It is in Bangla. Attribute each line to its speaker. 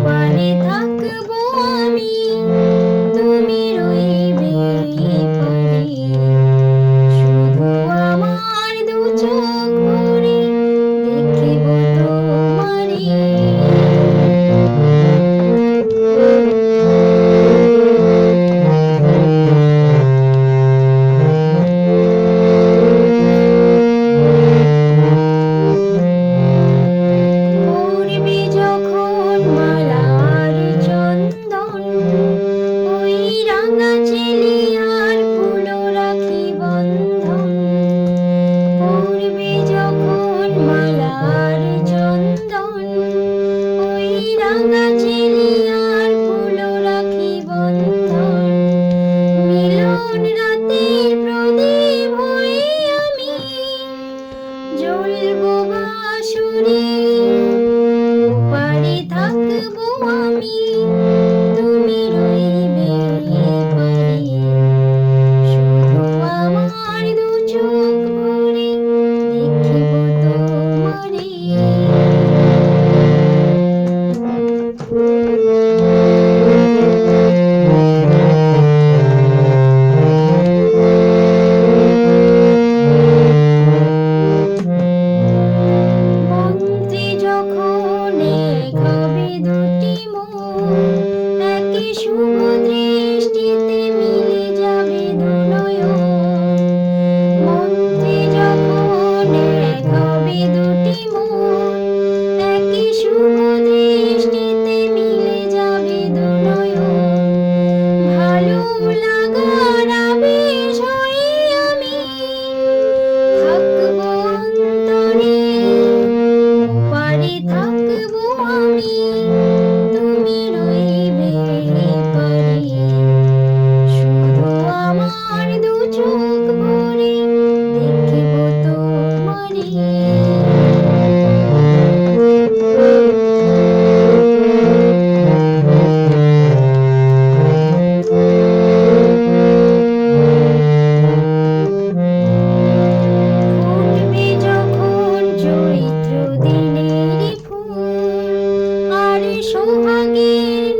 Speaker 1: পারে থাকবো আমি, তুমি রইবে পারে, শুধু আমার দু চোখ ভরে দেখিব তোমারে। পড়বে যখন মালার চন্দন, ওই রাঙা চেলিয়ার ফুল রাখি বন্ধন। পড়বে যখন মালার চন্দন, ওই রাঙা চেলিয়ার ফুল রাখি বন্ধন। মিলন রাতের প্রদীপ হয়ে আমি জ্বলবো বাঁশুরে, পারে থাকবো আমি, তুমি রইবে পারে, শুধু আমার দু চোখ ভরে দেখিব তোমারে। মন্ত্রে যখন এক হবে দুটি মন, একই শুভ দৃষ্টিতে মিলে যাবে দু নয়ন। মন্ত্রে যখন এক হবে দুটি মন, একই শুভ দৃষ্টিতে মিলে যাবে দু নয়ন। ভালো লাগার আবেশ হয়ে আমি থাকবো অন্তরে, পারে থাকবো আমি, তুমি রইবে পারে, শুধু আমার দু চোখ ভরে দেখিব তোমারে। ফুটবে যখন চৈত্র দিনের ফুল, আর সোহাগের